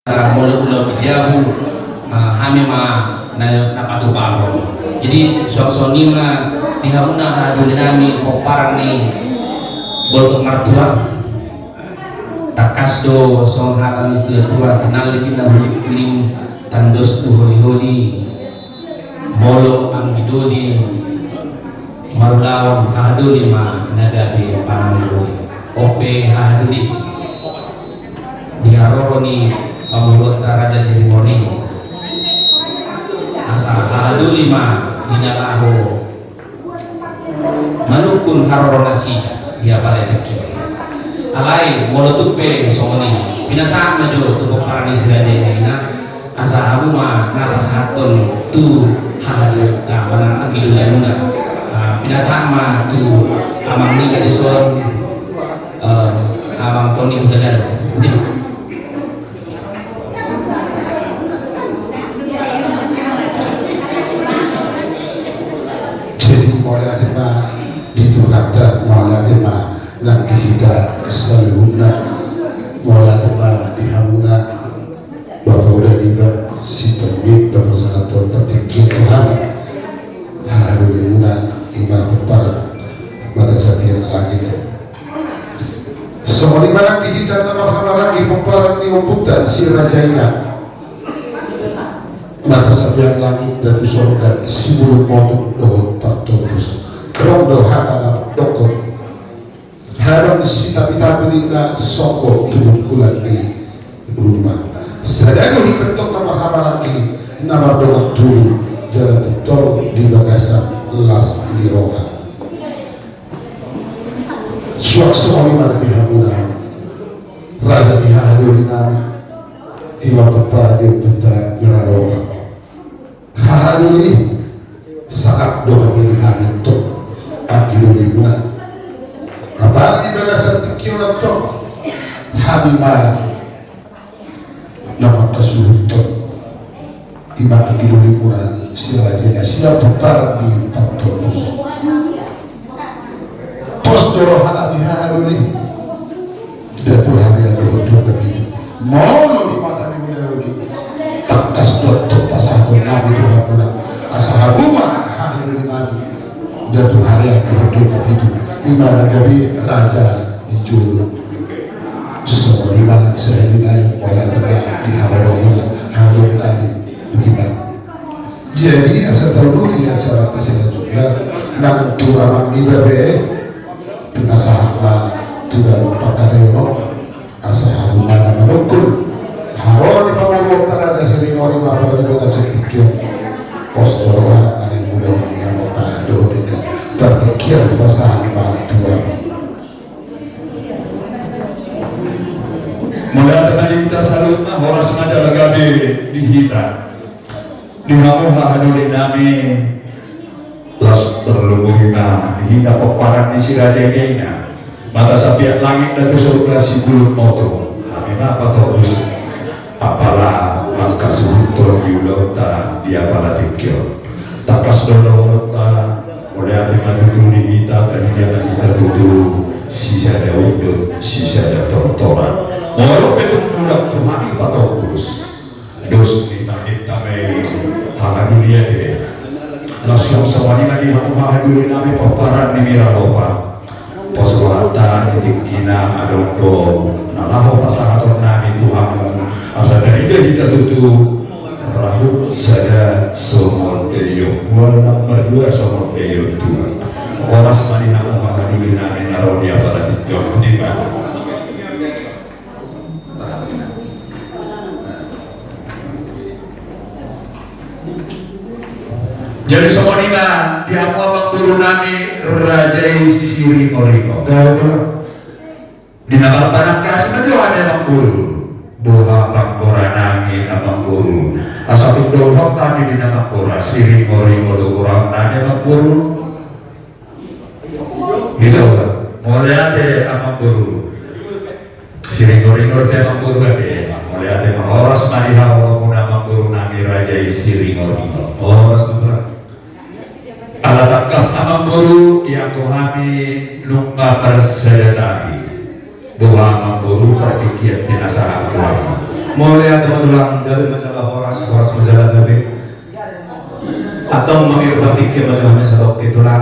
mula-mula bijabu hame ma na patuparo. Jadi suasana ma dihamuna hadun nami poparang ni boltok martua takas do song haram istilah tua kenal lagi na huling tandos tu holi molo ang gidoni marulawang kahaduni ma nagabi pananguloi ope hahaduni diharoro ni pamulot Raja Sirimori asa hahaduni ma dinalaho manukun haroro nasida dia pada dekio alai molotupe songoni pinasaan majo tupok parani sirade ina asa habu ma natas hatun tu hahadu ka mana agilu yanuna pinasaan ma tu amang ni kadison abang Tony Hudagado betul. Jadi mulai tema itu kata mulai tema nang kita saluna mulai tema dihamuna bapak udah tiba si termit bapak sangat terpikir Tuhan hari ini imam peparat mata sapian lagi semua di mana kita nama lagi peparat ni umputan si rajaina mata sapian langit dan surga si bulu modu doh tak tobus rondo hatana dokon haram si tapi na sokok turun kulat di rumah sadano hitentok nama lagi nama doang dulu jalan tol di bagasan las di roha suasana mana dihamuna raja dihaduri nami ima pepara di ututa meraroka hahaduri saat doa pilihan itu akiluri muna apa di bagasan tikiran to habima nama kasuruto ima akiluri muna sirajena siap pepara di patolus postoro hana biharuli dapat hari yang betul lebih mau di mata di mulai takas doktor pasahun nabi doa pula asahabuma hari nabi dapat hari yang betul lebih ibarat gabi raja dijulu semua lima sehari naik mulai terbaik di hari nabi beriman. Jadi asal tahu dulu ya cara kesehatan juga nang tuan ibabe pinasahama tidak pakai yono asa mana manukul haron di pamulot Raja Sirimori apa juga cetikyo postoroha ane muda yangado dekat terpikir pasahama tuan mulai tadi kita salutna horas maja lagabe dihita dihamu hahaduli nami las terlebihna dihita peparan di siradegena mata sapiat langit dan surga si bulut moto kami apa terus apalah langkah sebutur yulota dia pada tikir takas dolota oleh hati matu dihita tadi dia kita tutu sisa ada udut sisa ada tortoran walau betul budak Tuhan patau kurus dos kita tangan dunia deh langsung semuanya di rumah dulu nami peparan di Miraropa poswata titikina adondo nalaho pasangaton nami Tuhan asa dari dia kita tutup rahu sada somol keyo bulan nomor 2 somol keyo 2 orang semuanya rumah dulu nami narodia pada tiga ketiga. Jadi semua lima diamu abang turun nami Raja Sirimori di nama tanah kasih itu ada abang guru boha pangkora nami abang guru asal itu tadi di nama kora Sirimori kalau kurang tadi abang guru gitu mulai ada abang guru Sirimori abang guru kan mulai ada horas marihawa pun abang guru nami Raja Sirimori horas ala takas amang guru yang kuhami nungka persayadahi doa mamburu pertikian tinasara keluarga. Mulai teman-teman gawe masalah horas masalah gawe atau mengirim pikir masalah masalah itulah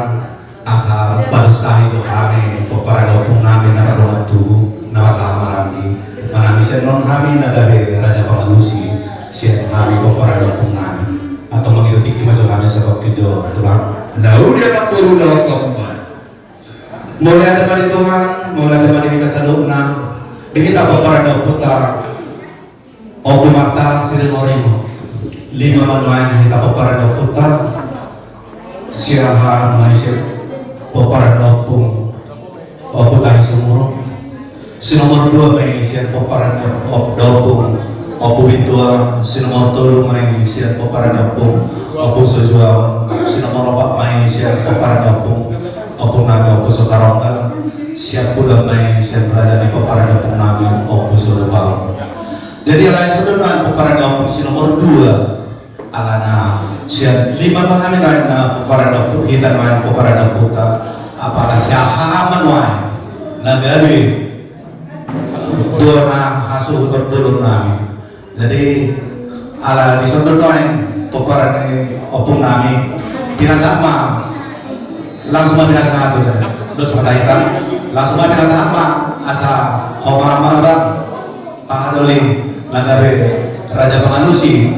asa padustahi so kami peparada opung nami nakarongan tubuh nama kamarangi manami senon kami nagabe raja pangalusi siap kami peparada opung nami atau mengirim pikir masalah kami masalah itu tulang Lalu dia mamburu dalam kamuman. mulai ada mali Tuhan mulai ada mali kita sadukna kita peparada putar Obu Marta Sri Orimo 5 manuan kita peparada putar sirahan manusia peparada opung obu tahi sumurung si nomor 2 may siya peparada opung obu bintua si nomor 3 may siya peparada opung obu sojuawan si nomor 4 may siya peparada opung nami obu sotaronggal siya pula may siya berada di peparada opung nami obu sorupaw. Jadi alai saudara peparada opung si nomor 2 alana siya 5 mahami na peparada opung kita na peparada puta apakah siya haman wae nagawi dua hasu berdulur nami. Jadi ala di saudara peparada opung nami pinasama langsung pinasama itu terus madaikan langsung pinasama asa homa bang pahadoli nagabe raja pengalusi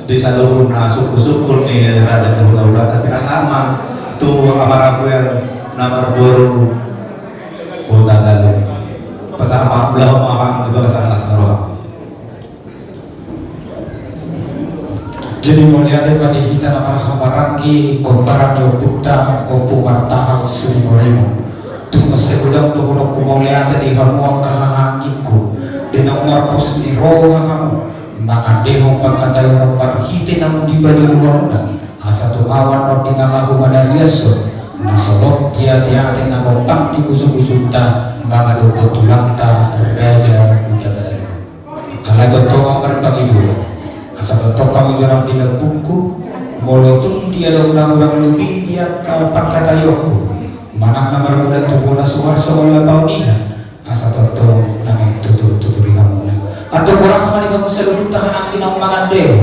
di saluran suku-suku nih raja dahulu tapi nasama tu amaraku yang nomor baru kota galuh pasama belah mamang di bawah sana naruh. Jadi mulia pada kita nama kabarangi komparan yo putta opu martahal Sri Orimo tu masegudang tu hulok mulia tadi kamu kahangiku dengan umar pos ni roha kamu maka deho pagkatayo ng parhite ng di baju rumah asa tumawan no dengan lagu pada Yesus nasolok dia ating nagopak di kusuk-kusuk ta mga doto tulang ta raja udagari ala doto ang karpagibula asa doto kami jarang dinagpungku molotong dia daw ulang lebih dia kapagkatayoko manang naman mula tubo na suwar sa wala baunihan asa doto nang tuturi kamu atau boras mani kamu selalu tahan angin ang mga deo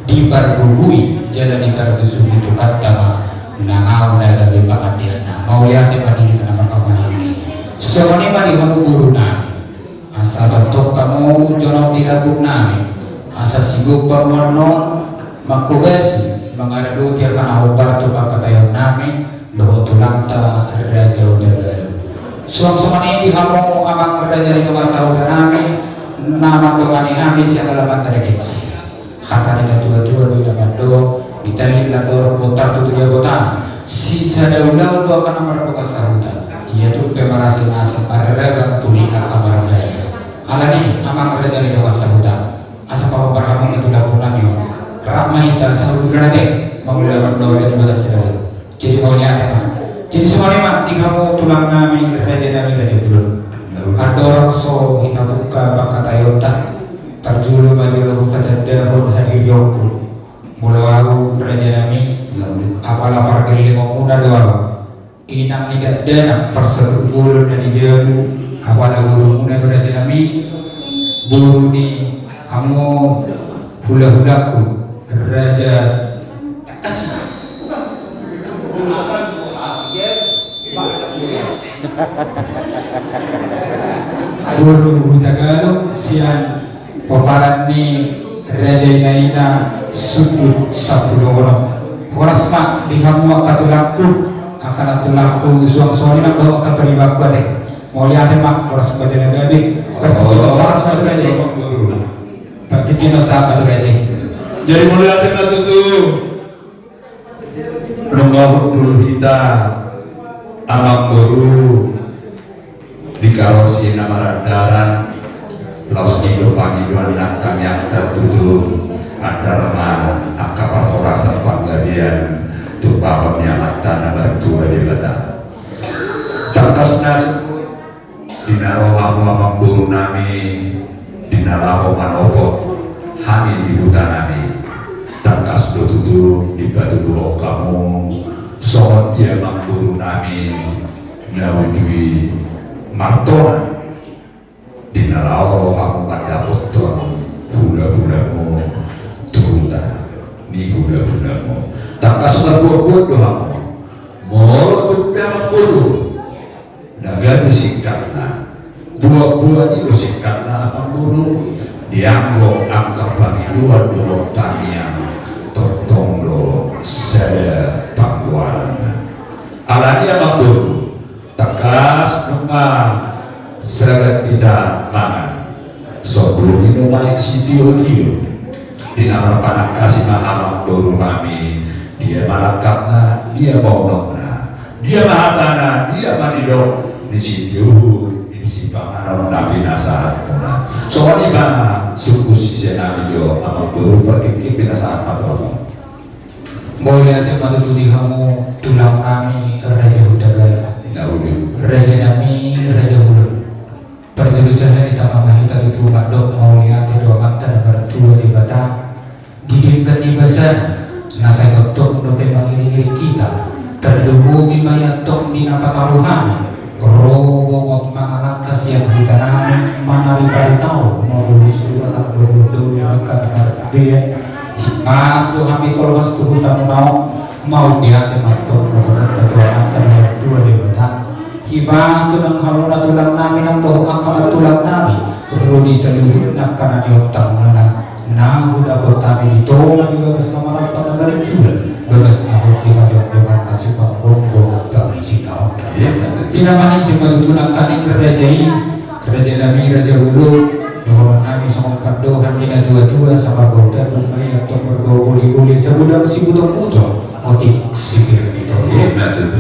di barbugui jalan di barbusu itu kata nangaw na gabi pakadian na mauliate padi kita naman kamanami so mani mani kamu guru nami asa batok kamu jonong dilabog nami asa sigug pamuanon makubesi mangarado tiya ka nahubar to pagkatayon nami loho tulang ta raja udagaro so ang sumani di kamu amang raja rin umasaw nami nama doa ni habis yang dalam tradisi kata dengan dua-dua di dalam do ditali lador botar tu dia botar sisa daulau do akan nomor buka sahuta ia tu pemarasi nasi parega tulika kabar gaya alani amang kerja di bawah sahuta asa paho barhamung itu lakukan yo ramai tak sahut berade mengulakan do dari batas sedaya jadi mau lihat mah jadi semuanya mah di kamu tulang nami kerja nami dari dulu ador so kita buka pakatayota terjulu majulu tadada hod hadir yoko mulawaru raja nami apala pargili ngomuna doa inang tidak dana perserubul dari jalu apala guru muna raja nami buru ni kamu hula-hulaku raja Guru Tagalog siyan paparan ni Raja Inaina sudut 10 orang oras mak di kamu katulangku akan atulangku suang-suang na bawa ka paribaku ade mau lihat mak oras baca nagabi pertikin sa satu raja pertikin sa satu raja Jadi mulia dengan itu Nunggu dulu kita alam guru dikarosi nama daran los hidup panggilan nakam yang tertutup antara akapal horasa panggadian tupaham yang atana bertua di bata takasnas dinarohamu amang buru nami dinaraho manopo hani di hutan nami takas dotutu di batu dua kamu sohot dia amang buru nami nawujui martoan dinalaw kamu mandapoton hula-hulamu turutan ni hula-hulamu takas berbuat doamu mau tumpang bulu naga disikatna buah-buah itu sikatna apa bulu dianggo angka pangiluan dulu tanian totong dulu saya pangguan alanya mabulu takas numang seret tidak tangan sebelum itu naik si Dio di nama panak kasih maha dulu kami dia malakapna dia bawangna dia mahatana dia manidok di situ di si panganon tapi nasahat puna soalnya bang suku si senario sama dulu pergi nasahat apa Boleh ada pada tuli kamu tulang kami Raja Udagara Raja Nami Raja Hulu perjurusan di tangan mahita itu Madok mau lihat itu amantan bertua di Batam didikan di besar nasa kotok dope mangiri kita terlubungi mayat tok di napa taruhan robo mangalangkas yang hutanah manari pari tahu mau lulus anak berbodoh akan berbeda mas tuh kami tolong tuh tamu mau dia tematok berdoa antara dua di Batam Hibas tu nang haluna tulang nami nang bohong akal tulang nami perlu diseluruh nak karena diotang mana nah udah bertami ditolak di bagas kamar pada bareng juga bagas aku di kajong dewan kasih panggung bang sinau tidak manis semua tulang kaning kerajaan nami Raja Hulu dohon nami sama kadohan kita dua-dua sama bodan lumai atau berbau-uli sebudang si butuh-butuh motif sipir itu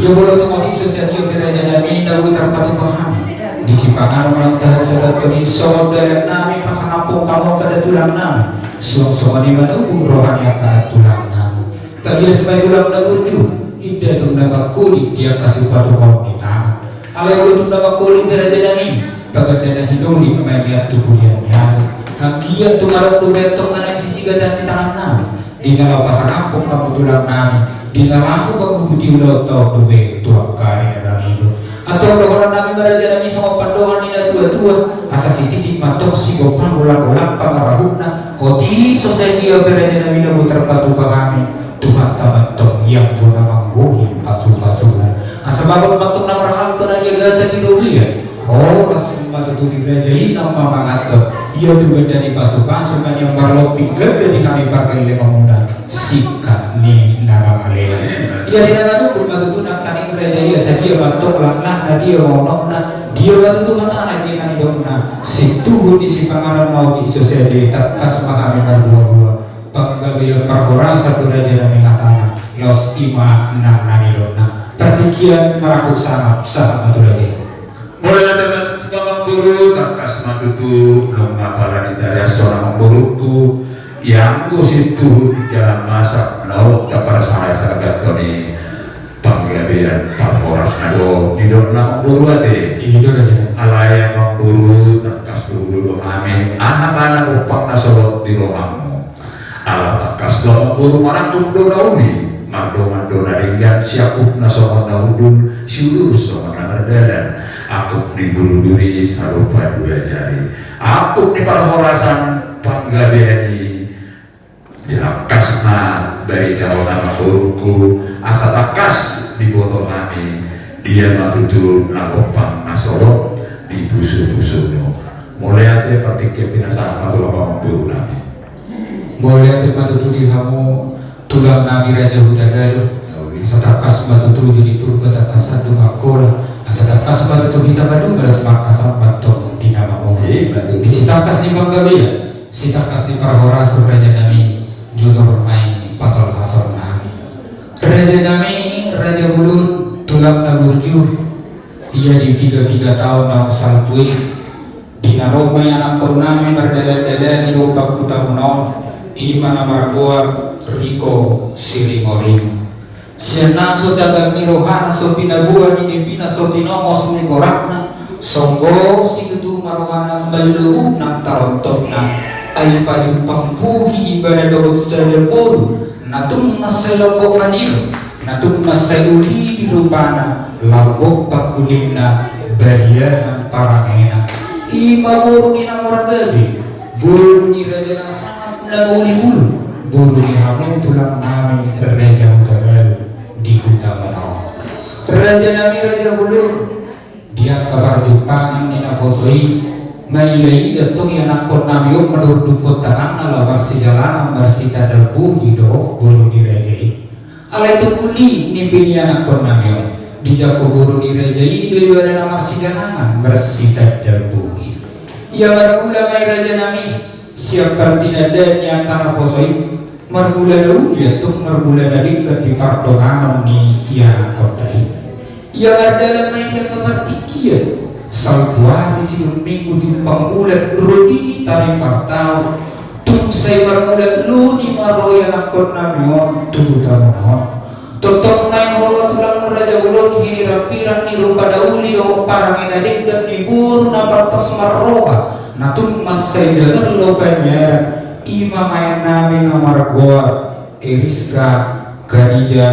ya boleh tu motif sosial kerajaan nami dawu terpati pahami di sipangan orang dah sedatuni saudara nami pasang apung kamu kada tulang nami suang-suang di manubu rohani akar tulang nami tadi sebagai tulang nagurju ida tu nama kulit dia kasih batu kau di tangan alai ulu tu nama kulit kerajaan nami pagandana hinuli melihat tubuh dia nyari hakia tu marah tu betong nanak sisi gadan di tangan nami di nama pasang apung kamu tulang nami di nama aku baru budi ulau tau dobe tua kaya dan hidup atau dokoran nami meraja nami sama pandohan nina tua-tua asasi titik matok si gopang ulang-ulang pangarahuna oti society ya beraja nami nabu terpatu kami Tuhan tamatok yang puna mangguhi pasu-pasuna asa babak matok na marahal to na dia gata di rubian oh rasul mata tu dirajai nama mangato ia juga dari pasu-pasu kan yang marlopi gede di kami pakai lima muda sikap ni nama malaya ia di nama dukun mata tu nak kaning rajai sadia matok lah dia mau dia batu Tuhan anak dia kan dongna situ di si pangaran mau di sosial tak kas makami berdua-dua penggabian perkora satu raja nami katana los ima enam nani dona pertikian merakuk sangat batu raja mulai ada tukang buru takas matutu belum ngapalan dari seorang buruku yang ku situ dalam masa laut kepada saya sahabat Tony panggabian perkora nado di dona buru ade itu raja alaya pemburu takas dulu amin mana upang nasolot di rohamu ala takas dalam buru mana tundo dauni mando naringgan siapuk nasolot daudun siulur sama namerdadan aku di bulu duri sarupa dua jari aku di perhorasan panggabiani jakasna dari jauh nama buruku asa takas di botol kami dia matutur nakopang nasolot di busu-busunya mulai ada partikip pinasah atau apa buru nami boleh ada matutu di kamu tulang nami Raja Hudagara asa takas matutu jadi turba takas satu akol asa takas matutu kita badu berat makasan batok di nama moga di sitakas di Panggabia sitakas di Parhora Raja nami judul main patol hasor nami Raja nami Raja Bulun tulang nagurju ia di 3 tahun nak salpui di naroma yang anak korunami berdada-dada di lubang kutamunon imana margoa Riko Sirimori siana so dagang mirohana so pinabuan ini pina so tinomos ni korakna songgo si ketu marohana malulub nang tarontokna ay payung pampuhi ibadah dogot sa lebur natung masalabok kanil natung masaluli di rupana labok pakulim na berian parangena Ima buru ni namora gabi, buru ni raja na sangat nabuli bulu, buru ni hamu tulang nami raja utagal di utama nao. Raja nami raja bulu, dia kabar Jepang ni naposoi, mailai jatuh yang nakon nami yuk menurut tangan ala warsi jalan warsi tadabu hidup buru ni raja ini. Ala itu kuli ni pilihan nakon nami yuk. Di Jako buru di raja ini dua nama sijangan bersih tadabu. Ia bermula mai raja nami siapa tidak ada yang karena posoi mermula dulu dia tuh mermula dari ke pardongan ni ia kotai ia berdalam mai dia kebertikia salbuan di sini minggu jumpang ulat rodi tarik partau tung saya bermula lu di maroya nakon namion tunggu tamunon totong nai horo tulang raja bulon hini rapiran ni rupa dauli do parang edadik dan dibur na batas maroka natung masai jagar lokai merah ima main nami nomor goa Eriska Khadija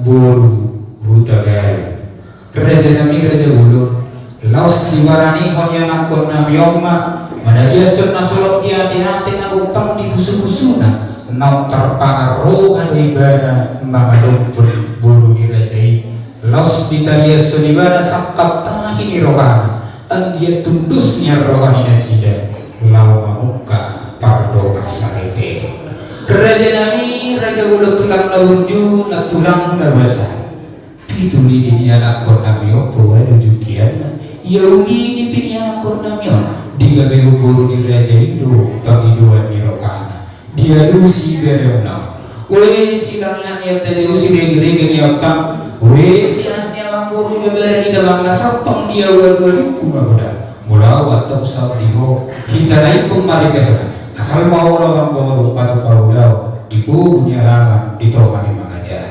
Buru Hutagai raja nami raja bulun laos diwarani honya nakon nami oma madaria sunna solok di hati-hati na upang di busu-busuna nau terpengaruh ibadah mengadopur buru dirajai laos ditalia sunibana sakap tahi rohani anggia tundusnya rohani nasida lau mamuka pardo asarete raja nami raja bulu tulang laurju na tulang na basa pituli ini anak kornamio poa rujukian yaudi ini pini anak kornamio digabe buru dirajai do pangiduan ni rohani dia lusi berena, oleh silangnya yang tadi usi begini otak, oleh silangnya mamburu beber di dalam nasabang dia waduh kumagoda, mula waktu sabriho kita naik kemari besok, asal mau lawan bawa patu paulau di punya lama di tohani mengajar,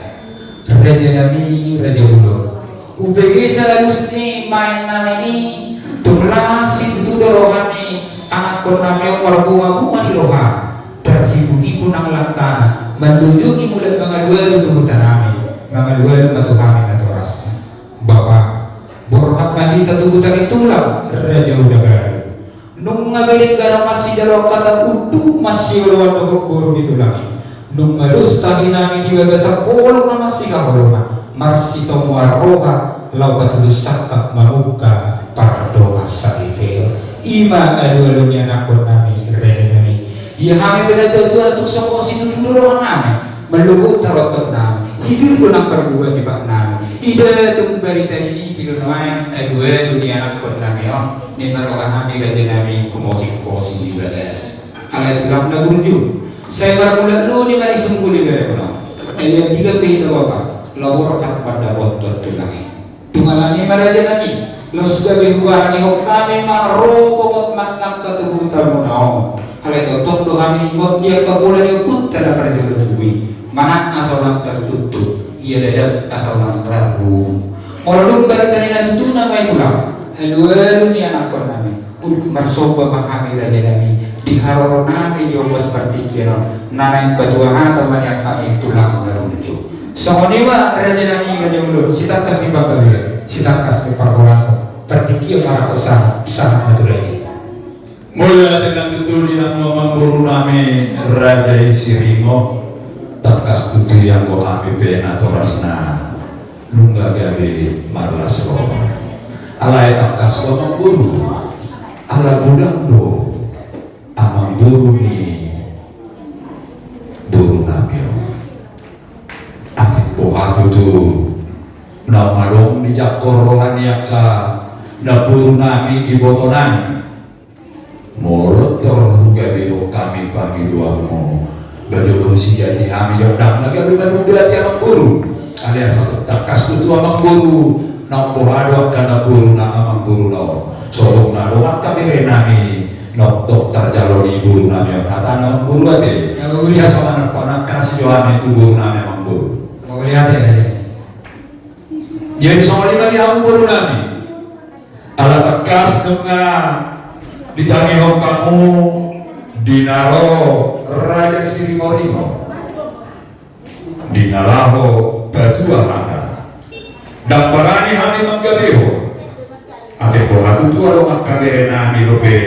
raja nami raja bulu, UPG selalu sini main nama ini, tumlasi itu rohani anak kornamio marbuah di rohani. Terhibu-hibu nang langkana menunjuki mulai mengaduan untuk kami mengaduan batu kami atau rasa Bapak borhat lagi ketubutan itulah raja udah baru nung ngabeli garam masih dalam kata utuh masih lawan dokok boru itu lagi nung ngalus tahi nami di bagasar kolong na masih kaholongan marsi tomu arroha lau batulus sakak mamuka pardo asa ikel ima adu-adunya nakon nami raja nami ia kami beda dua untuk sokosi itu dulu orang melugut terotot nami hidup pulang perbuatan di pak nami ida tung berita ini pilu noai dua dunia anak kot nami ni narokan nami raja nami kumosi di badas alat tulang na burju saya bermula lu ni mari sungguh gaya pulang ayat 3 pihit apa lalu rokat pada botol tulangi tungalani raja nami lo sudah berubah ni hok kami maro kokot matang ketubuh tamu nao alay totok do kami ikut dia kabulan yang pun tidak pernah tertutupi mana asal tertutup ia dadak asal terlalu orang dari tadi nanti nama itulah aluan ni anak kon kami untuk mersoba kami raja kami di haroro nami diobas partikiran nanain berdua atau banyak kami tulang merujuk sahoniwa raja kami raja mulut sitakas di babalia sitakas di parkolasa partikiran para usaha sangat madurai mulai dengan tutur yang memamburu nami Raja Isirimo takas tutur yang go kami pena torasna lungga gabe marlas ko alay takas ko mamburu ala gudang do amang buru ni buru nami ating buhatu tu na malong ni jakor rohani ka na buru nami iboto nami morotor gabi kami pangiduamu baju si jadi kami yodam lagi gabi manunggat yang guru alias takas kutu amang guru nang pohado kana guru nang amang guru no sorong na doang kami renami nok dokter jaloni guru nami kata amang guru ate dia sama nak kasih johan itu guru nami amang guru mau lihat ya jadi sama lima dia guru nami ala takas dengan ditangihok kamu dinaro Raja Sirimorimo dinaraho batu ahaka dan barani hani manggabiho ate ko hatu tu alo makabere nami lope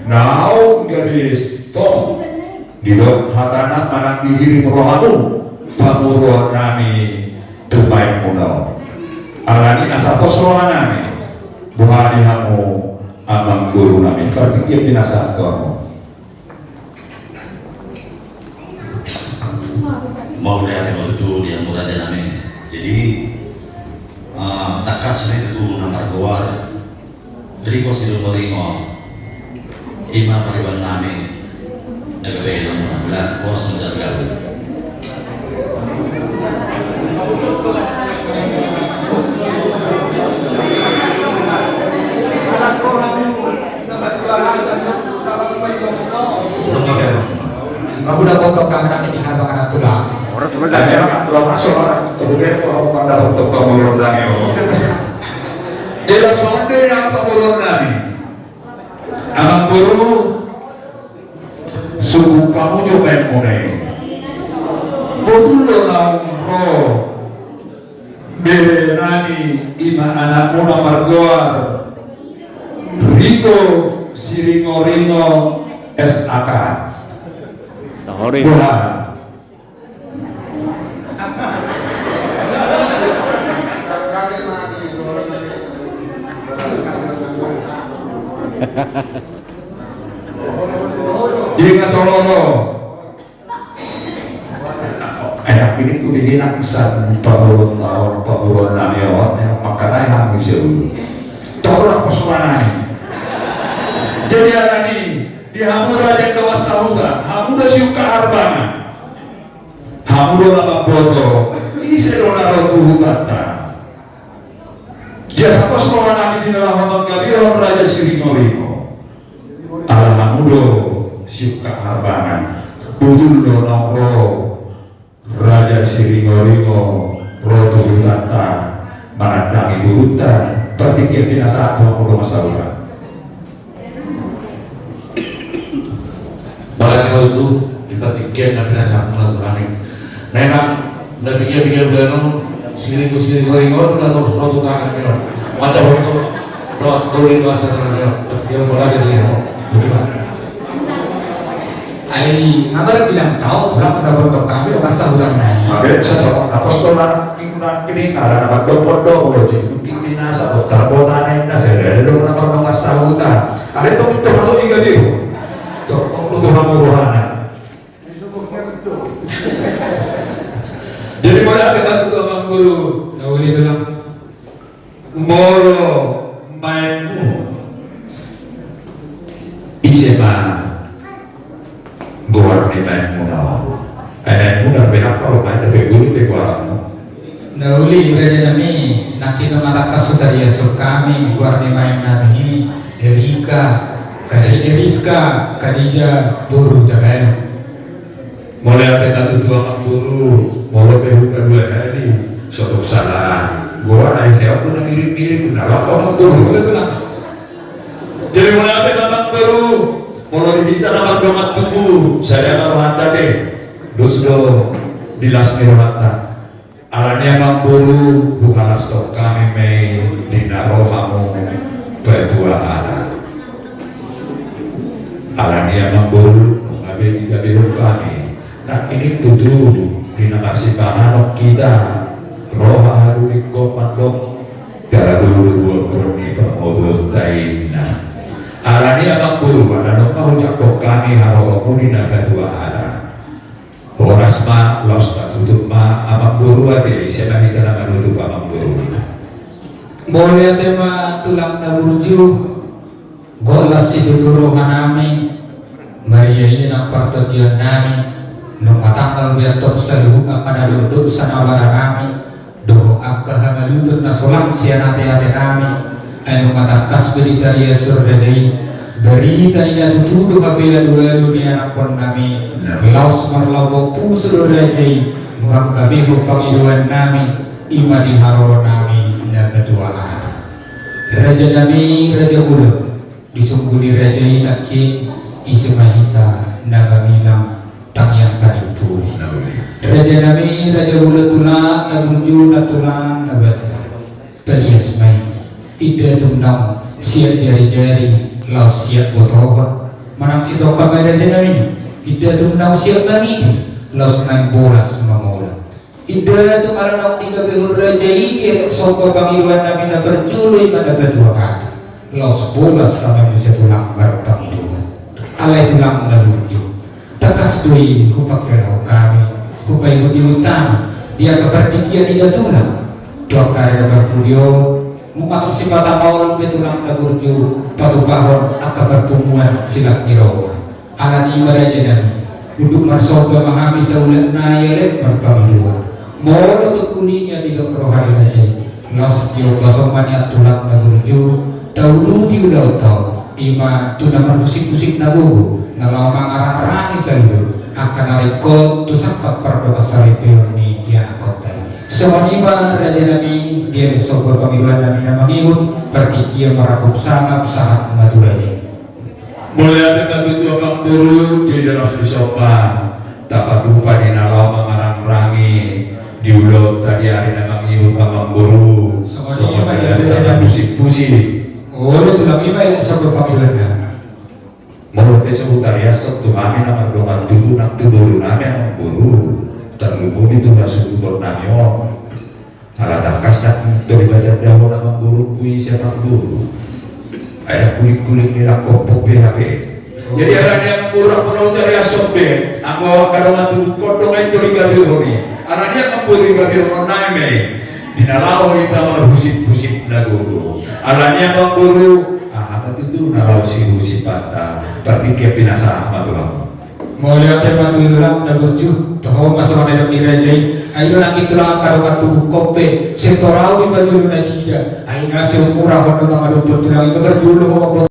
naung gadis tong didok hatana manang dihiri rohanu pamuruan nami tupai muno alani asa posrohan nami buhari hamu amang guru nami pertikip binasa tomo mau lihat yang itu dia murah nami jadi takas itu nomor keluar dari kosidul moringo ima pariban nami nagawe nomor belas kos menjaga Kamu udah potong kamera di harbang anak tulang. saya lo masuk orang kemudian kau pada untuk pemulung nami jelas sonde yang pemulung nami amang guru suku kamu coba yang mulai betul lo naung ro berani ima anak muda margoar Riko Siringo SAK Bulan Jinga tololo enak ini ku bikin aksan pabulon namio makanai ham misil tolak persoalan jadi alani di hamura yang doa sahuda hamura siuka harbangan hamura lama boto ini sedona rotu hutata jasa persoalan nami di dalam hamang gabion raja Siringo ala hamudo siuka harbangan budul donoro raja Siringo rotu hutata manandangi buruta pertikir binasa atau hamudo masalah Balang itu kita tiket nabi nasa mula Tuhan. Nenak nabi dia belano sini ringo udah tahu Tuhan ni. Mata waktu dot duri bahasa ni. Dia bola jadi terima. Ai ngabar bilang tahu pulang udah potong kami udah kasar udah naik. Oke, sesuatu apostolan ikutan kini ada nama dopodo loji mungkin binasa botar botanen nasa ada dong nama nama sahuta. Ada itu atau tiga dia. Untuk hamuruhana jadi mulai kita tuh abang guru Tahu ini bilang molo mainmu isema gua di mainmu nawa mainmu dah benar kalau main tapi guru di gua Nauli raja nami nakin mata kasudar Yesus kami guardi main nami Erika Eriska Khadija buru jagain mulai kita tuh abang guru mulai beruka dua hari suatu kesalahan gua naik saya pun mirip-mirip kenapa abang guru betul lah. jadi mulai kita abang guru mulai kita abang domat tubuh saya kalau hantar deh dosdo dilasmi rohata alanya abang guru bukanlah sok kami mei dina rohamu berdua anak alanya abang guru mengambil gabiru kami nah ini tutup dinamasi panah kita roh haru di komando darah dulu berni pemodul taina alani abang guru pada nomah ucapok kami harokamu di naga dua ala horas ma los tak tutup ma abang guru ade siapa kita nama tutup abang guru Boleh tema tulang naburju golas si tuturo kanami Maria ina partogian nami no matanggal biar top saluhuk akan duduk sanawara kami doa akka hangalutun na solang siya nate kami ay no matakas berita Yesus redai berita ina tutudo kapila dua dunia nakon nami laos marlawo puso rejai mangkabiho pangiluan nami ima di haro nami na keduaan raja nami raja ulo disumbuli raja inakin isumahita nagamilang tangyang kanituli raja nami raja ulo tulang nagruju na tulang nabasa talias may ida tumnang siap jari-jari laos siap botohon manang si toka may raja nami ida tumnaw siap kami laos nang bolas mamola ida tumaranaw di kabihur raja ini sopa pangiluan namin na berjuloy managa dua kata laos bolas sama siya tulang berpangiluan alay tulang nalunjo takas doi hupakrelaw kami hupay hudi-utami dia kepertikian ida tulang dua karya berpulio mengatur si mata maulang betulang nagurju patupahon aka perpumuan silas nirawa ala di maraja nami duduk marsoba mahami sa ulat na yalet marpamiluan maulo to kulinya di gafro hari raja laos diyo basoman yang tulang nagurju taulu di ulau tau ima tunang markusik-kusik na bubu nalaw mangarang-arangi sa lulo akan narikot tu sampak perdoa saripeon ni yang kota Semanima raja nami dia sobat pamiluan nami nama ngihut pertikia merakup sangap sahat matu raja Mulia teka tutu abang buru di dalam sopan dapat lupa di nalau mengarang rangi di ulo tadi hari nama ngihut abang buru sobat raja pusing-pusing oh itu lagi baik sobat pamiluan nami menurut seputar ya satu kami nama dongan tubuh nak tubuh nami abang buru terlubung itu masuk untuk nami ala dakas nak dari baca dahulu nama guru puisi apa guru ada kulit-kulit ni nak kopok BHP jadi ada yang murah penuh dari asop aku kadang tubuh kodong itu liga biru ni ada dia mampu liga biru naime di nalau kita marhusip-husip na guru alanya bang guru apa itu nalau si husip patah berarti kia pinasa apa tuh mau lihat tema tulang nagurju tahu masuk ada di raja ayo nak itulah karokat tubuh kope sektorau di baju Indonesia ayo nasi umurah kono tangga 20 tulang itu berjulu